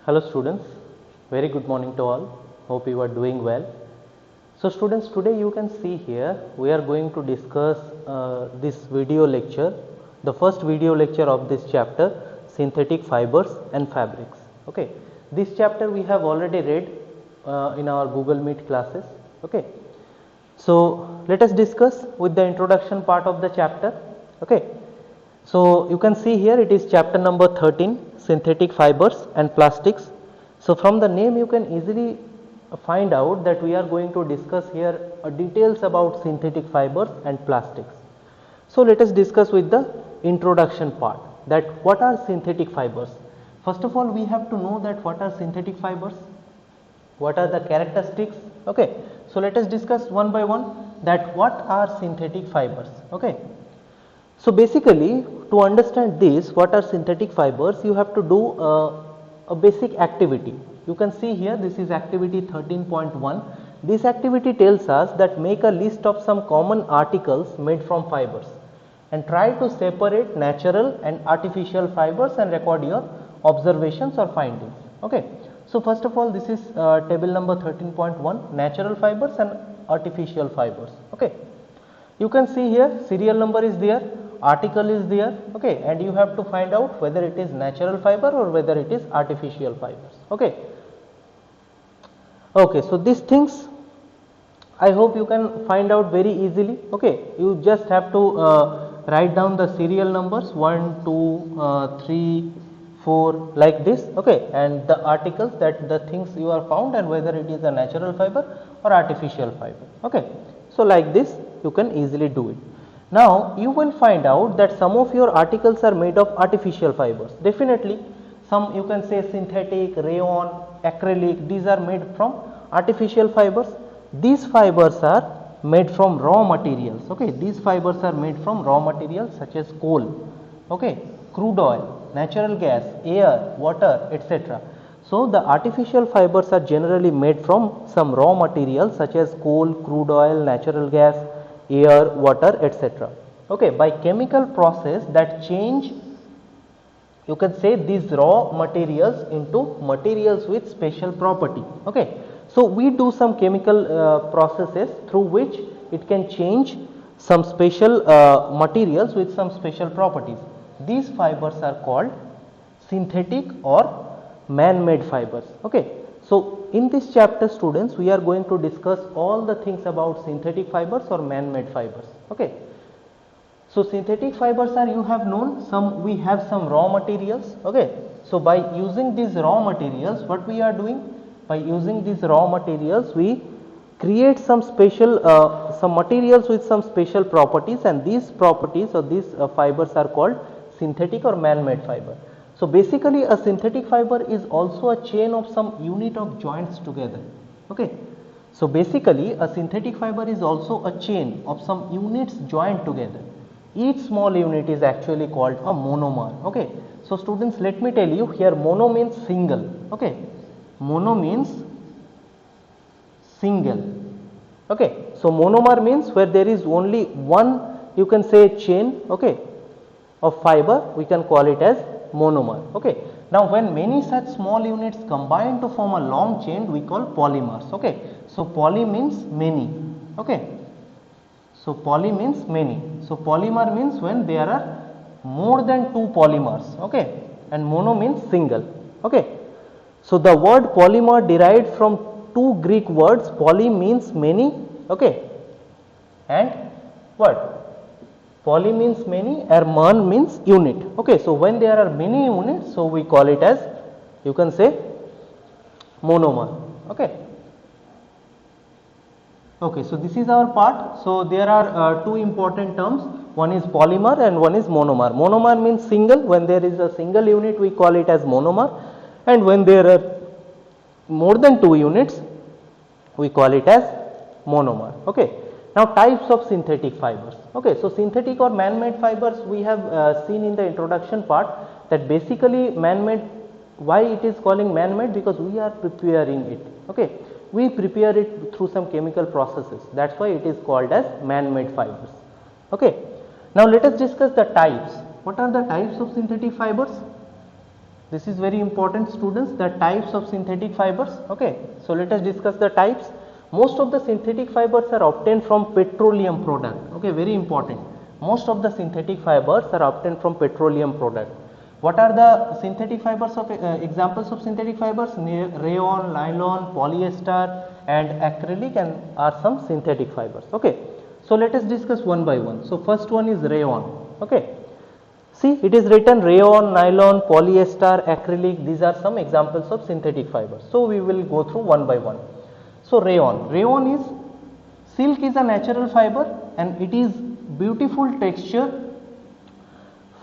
Hello students, very good morning to all. Hope you are doing well. So students, today you can see here we are going to discuss this video lecture, the first video lecture of this chapter, synthetic fibers and fabrics. Okay, this chapter we have already read in our Google Meet classes. Okay, so let us discuss with the introduction part of the chapter. Okay, so you can see here it is chapter number 13, synthetic fibers and plastics. So from the name you can easily find out that we are going to discuss here details about synthetic fibers and plastics. So let us discuss with the introduction part, that what are synthetic fibers. First of all, we have to know that what are synthetic fibers, what are the characteristics. Okay, so let us discuss one by one that what are synthetic fibers. Okay, so basically to understand this, what are synthetic fibers, you have to do a basic activity. You can see here this is activity 13.1. This activity tells us that make a list of some common articles made from fibers and try to separate natural and artificial fibers and record your observations or findings. Okay, so first of all, this is table number 13.1, natural fibers and artificial fibers. Okay, you can see here serial number is there, article is there. Okay, and you have to find out whether it is natural fiber or whether it is artificial fibers. Okay, okay, so these things I hope you can find out very easily. Okay, you just have to write down the serial numbers 1, 2, 3, 4 like this. Okay, and the articles, that the things you are found and whether it is a natural fiber or artificial fiber. Okay, so like this you can easily do it. Now you will find out that some of your articles are made of artificial fibers. Definitely some, you can say synthetic, rayon, acrylic, these are made from artificial fibers. These fibers are made from raw materials. Okay, these fibers are made from raw materials such as coal, okay, crude oil, natural gas, air, water, etc. So the artificial fibers are generally made from some raw materials such as coal, crude oil, natural gas, air, water, etc. Okay, by chemical process that change, you can say, these raw materials into materials with special property. Okay, so we do some chemical processes through which it can change some special materials with some special properties. These fibers are called synthetic or man-made fibers. Okay, so in this chapter students, we are going to discuss all the things about synthetic fibers or man-made fibers. Okay, so synthetic fibers are, you have known, some, we have some raw materials. Okay, so by using these raw materials, what we are doing, by using these raw materials we create some special some materials with some special properties, and these properties or these fibers are called synthetic or man-made fiber. So basically a synthetic fiber is also a chain of some unit of joints together. Okay, so basically a synthetic fiber is also a chain of some units joined together. Each small unit is actually called a monomer. Okay, so students, let me tell you here, mono means single. Okay, mono means single. Okay, so monomer means where there is only one, you can say, chain, okay, of fiber, we can call it as monomer. Okay, now when many such small units combine to form a long chain, we call polymers. Okay, so poly means many. Okay, so poly means many. So polymer means when there are more than two polymers. Okay, and mono means single. Okay, so the word polymer derived from two Greek words. Poly means many, okay, and what? Poly means many, and man means unit. Okay, so when there are many units, so we call it as, you can say, monomer. Okay. Okay, so this is our part. So there are two important terms. One is polymer and one is monomer. Monomer means single. When there is a single unit, we call it as monomer, and when there are more than two units, we call it as monomer. Okay, now types of synthetic fibers. Okay, so synthetic or man-made fibers, we have seen in the introduction part that basically man-made, why it is calling man-made, because we are preparing it. Okay, we prepare it through some chemical processes, that's why it is called as man-made fibers. Okay, now let us discuss the types. What are the types of synthetic fibers? This is very important, students, the types of synthetic fibers. Okay, so let us discuss the types. Most of the synthetic fibers are obtained from petroleum product. Okay, very important. Most of the synthetic fibers are obtained from petroleum product. What are the synthetic fibers of examples of synthetic fibers? Rayon, nylon, polyester and acrylic and are some synthetic fibers. Okay, so let us discuss one by one. So first one is rayon. Okay, see, it is written rayon, nylon, polyester, acrylic. These are some examples of synthetic fibers. So we will go through one by one. So rayon. Rayon is, silk is a natural fiber and it is beautiful texture,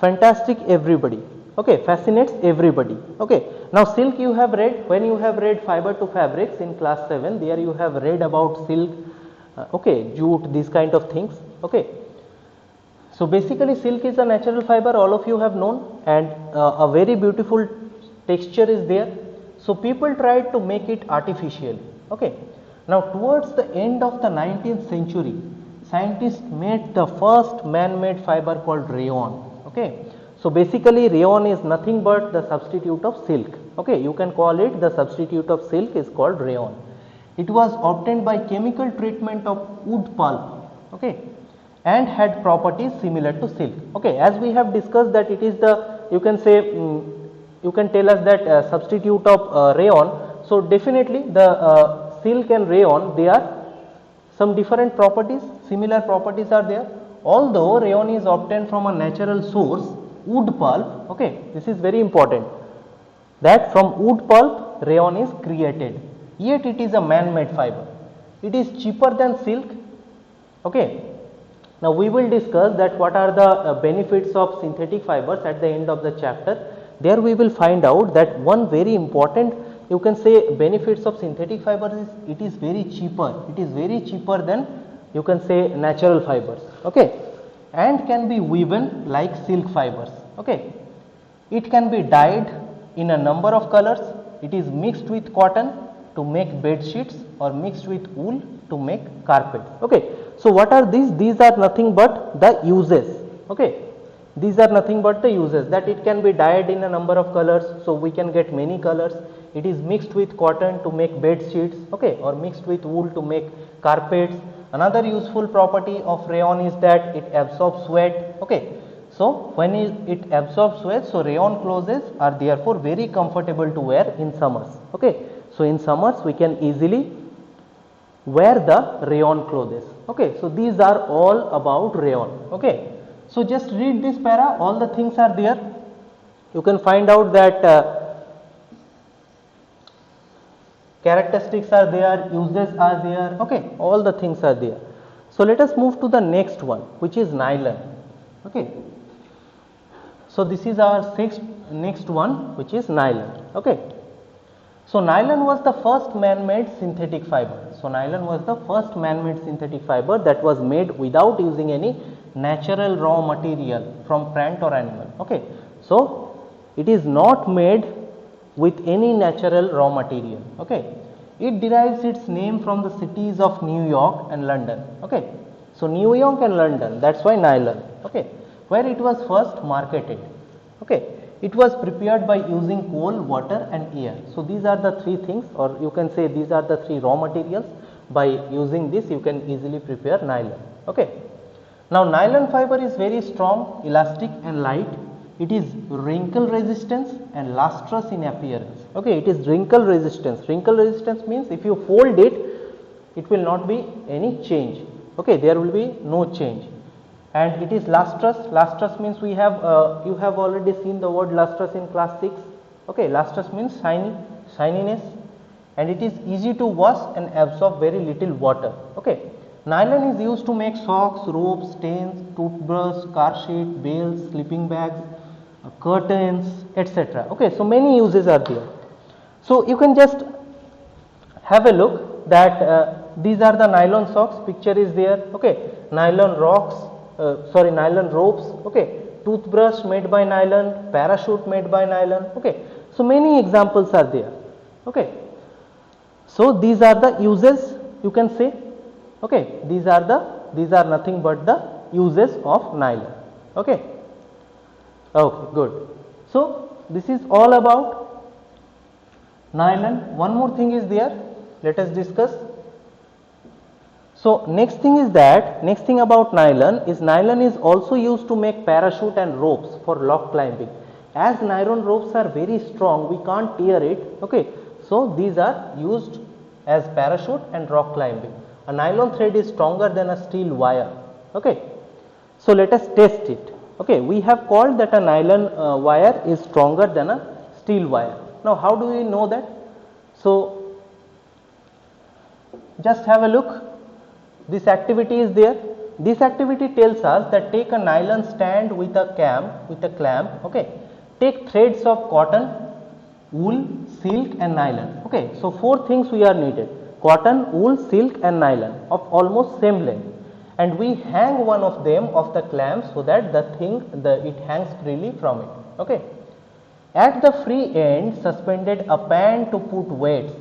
fantastic everybody. Okay, fascinates everybody. Okay, now silk you have read, when you have read fiber to fabrics in class 7, there you have read about silk, okay, jute, these kind of things. Okay, so basically silk is a natural fiber, all of you have known, and a very beautiful texture is there. So people tried to make it artificially. Okay, now towards the end of the 19th century, scientists made the first man-made fiber called rayon. Okay, so basically rayon is nothing but the substitute of silk. Okay, you can call it the substitute of silk is called rayon. It was obtained by chemical treatment of wood pulp. Okay, and had properties similar to silk. Okay, as we have discussed that it is the, you can say, you can tell us that substitute of rayon. So definitely the silk and rayon, they are some different properties, similar properties are there. Although rayon is obtained from a natural source, wood pulp, okay, this is very important, that from wood pulp rayon is created, yet it is a man-made fiber. It is cheaper than silk. Okay, now we will discuss that what are the benefits of synthetic fibers at the end of the chapter. There we will find out that one very important, you can say, benefits of synthetic fibers is it is very cheaper. It is very cheaper than, you can say, natural fibers. Okay, and can be woven like silk fibers. Okay, it can be dyed in a number of colors. It is mixed with cotton to make bed sheets or mixed with wool to make carpets. Okay, so what are these? These are nothing but the uses. Okay, these are nothing but the uses, that it can be dyed in a number of colors, so we can get many colors. It is mixed with cotton to make bed sheets, okay, or mixed with wool to make carpets. Another useful property of rayon is that it absorbs sweat. Okay, so when it absorbs sweat, so rayon clothes are therefore very comfortable to wear in summers. Okay, so in summers we can easily wear the rayon clothes. Okay, so these are all about rayon. Okay, so just read this para, all the things are there. You can find out that characteristics are there, uses are there. Okay, all the things are there. So let us move to the next one, which is nylon. Okay, so this is our next one, which is nylon. Okay, so nylon was the first man-made synthetic fiber. So nylon was the first man-made synthetic fiber that was made without using any natural raw material from plant or animal. Okay, so it is not made with any natural raw material. Okay, it derives its name from the cities of New York and London. Okay, so New York and London, that's why nylon. Okay, where it was first marketed. Okay, it was prepared by using coal, water and air. So these are the three things, or you can say these are the three raw materials. By using this you can easily prepare nylon. Okay, now nylon fiber is very strong, elastic and light. It is wrinkle resistance and lustrous in appearance. Okay, it is wrinkle resistance. Wrinkle resistance means if you fold it, it will not be any change. Okay, there will be no change. And it is lustrous. Lustrous means we have you have already seen the word lustrous in class 6. Okay, lustrous means shiny, shininess, and it is easy to wash and absorb very little water. Okay, nylon is used to make socks, ropes, stains, toothbrush, car sheet, bales, sleeping bags, curtains, etc. Okay, so many uses are there. So you can just have a look that these are the nylon socks. Picture is there. Okay, nylon rocks. Nylon ropes. Okay, toothbrush made by nylon, parachute made by nylon. Okay, so many examples are there. Okay, so these are the uses, you can say. Okay, these are nothing but the uses of nylon. Okay, okay, good. So this is all about nylon. One more thing is there, let us discuss. So next thing is that, next thing about nylon is also used to make parachute and ropes for rock climbing. As nylon ropes are very strong, we can't tear it, okay. So these are used as parachute and rock climbing. A nylon thread is stronger than a steel wire, okay. So let us test it, okay. We have called that a nylon wire is stronger than a steel wire. Now how do we know that? So just have a look. This activity is there. This activity tells us that take a nylon stand with a clamp, okay. Take threads of cotton, wool, silk and nylon, okay. So 4 things we are needed: cotton, wool, silk and nylon of almost same length, and we hang one of them off the clamp so that it hangs freely from it, okay. At the free end, suspended a pan to put weights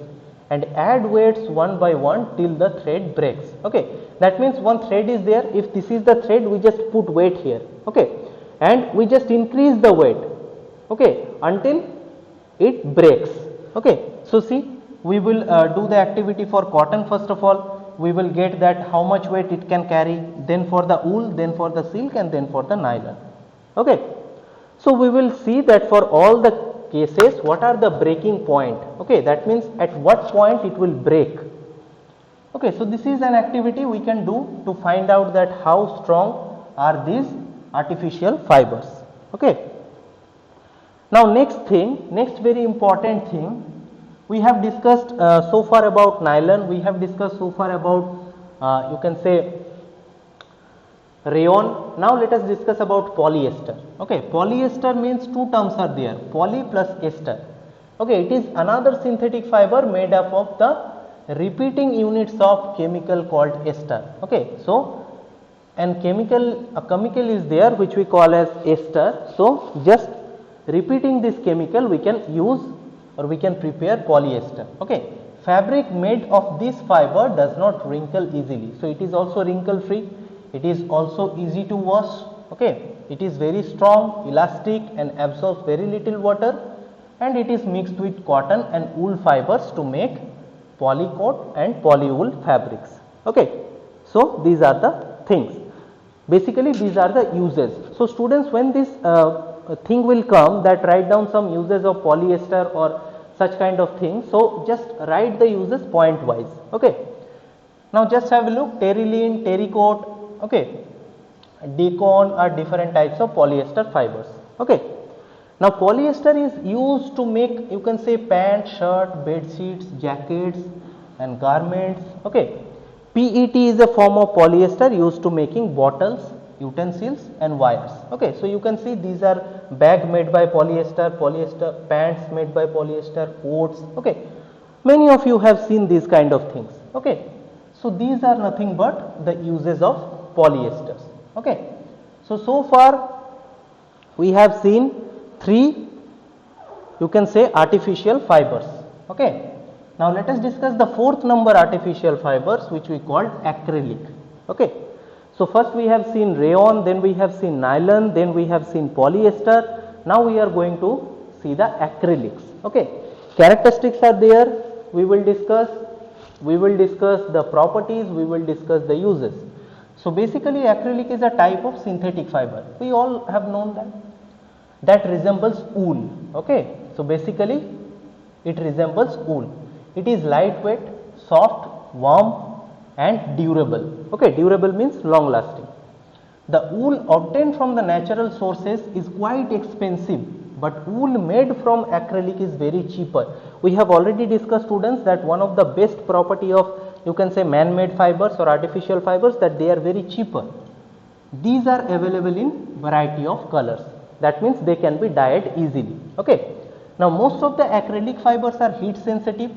and add weights one by one till the thread breaks, okay. That means one thread is there. If this is the thread, we just put weight here, okay, and we just increase the weight, okay, until it breaks, okay. So see, we will do the activity for cotton. First of all, we will get that how much weight it can carry, then for the wool, then for the silk and then for the nylon, okay. So we will see that for all the cases, what are the breaking point, okay. That means at what point it will break, okay. So this is an activity we can do to find out that how strong are these artificial fibers, okay. Now next very important thing, we have discussed so far about nylon, we have discussed so far about you can say rayon. Now let us discuss about polyester, okay. Polyester means 2 terms are there, poly plus ester, okay. It is another synthetic fiber made up of the repeating units of chemical called ester, okay. So a chemical is there which we call as ester. So just repeating this chemical we can use or we can prepare polyester, okay. Fabric made of this fiber does not wrinkle easily, so it is also wrinkle free. It is also easy to wash, okay. It is very strong, elastic and absorbs very little water, and it is mixed with cotton and wool fibers to make polycoat and polywool fabrics, okay. So these are the things, basically these are the uses. So students, when this thing will come, that write down some uses of polyester or such kind of thing, so just write the uses point wise, okay. Now just have a look, terylene, terrycoat, okay, decon are different types of polyester fibers, okay. Now polyester is used to make, you can say, pants, shirt, bed sheets, jackets and garments, okay. PET is a form of polyester used to making bottles, utensils and wires, okay. So you can see these are bag made by polyester, pants made by polyester, coats, okay. Many of you have seen these kind of things, okay. So these are nothing but the uses of polyesters, okay. So far we have seen 3, you can say, artificial fibers, okay. Now let us discuss the 4th number artificial fibers which we call acrylic, okay. So first we have seen rayon, then we have seen nylon, then we have seen polyester. Now we are going to see the acrylics, okay. Characteristics are there, we will discuss the properties, we will discuss the uses. So basically acrylic is a type of synthetic fiber, we all have known that resembles wool, okay. So basically it resembles wool. It is lightweight, soft, warm and durable, okay. Durable means long lasting. The wool obtained from the natural sources is quite expensive, but wool made from acrylic is very cheaper. We have already discussed, students, that one of the best property of, you can say, man-made fibers or artificial fibers, that they are very cheaper. These are available in variety of colors, that means they can be dyed easily, okay. Now most of the acrylic fibers are heat sensitive.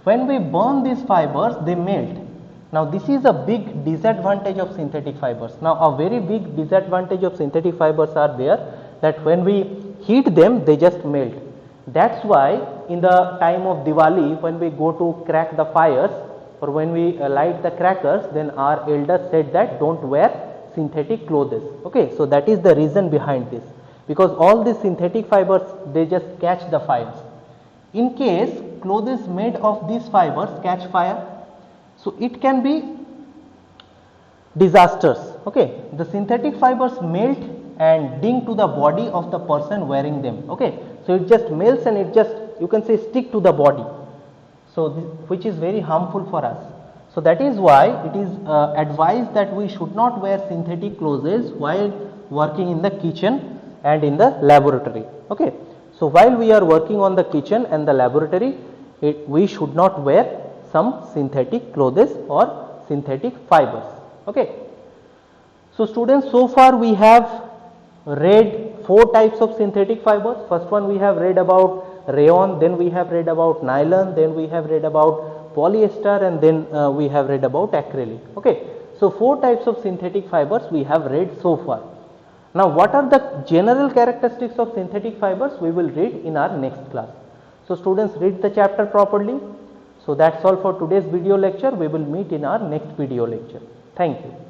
When we burn these fibers, they melt. Now this is a big disadvantage of synthetic fibers. Now a very big disadvantage of synthetic fibers are there, that when we heat them, they just melt. That's why in the time of Diwali, when we go to crack the fires or when we light the crackers, then our elders said that don't wear synthetic clothes, okay. So that is the reason behind this. because all these synthetic fibers, they just catch the fires. In case clothes made of these fibers catch fire, so it can be disasters. Okay, the synthetic fibers melt and ding to the body of the person wearing them. Okay, so it just melts and it just, you can say, stick to the body, so which is very harmful for us. So that is why it is advised that we should not wear synthetic clothes while working in the kitchen and in the laboratory. Okay, so while we are working on the kitchen and the laboratory, we should not wear some synthetic clothes or synthetic fibers. Okay, so students, so far we have read 4 types of synthetic fibers. First one we have read about rayon, then we have read about nylon, then we have read about polyester, and then we have read about acrylic. Okay, so 4 types of synthetic fibers we have read so far. Now what are the general characteristics of synthetic fibers, we will read in our next class. So students, read the chapter properly. So that's all for today's video lecture. We will meet in our next video lecture. Thank you.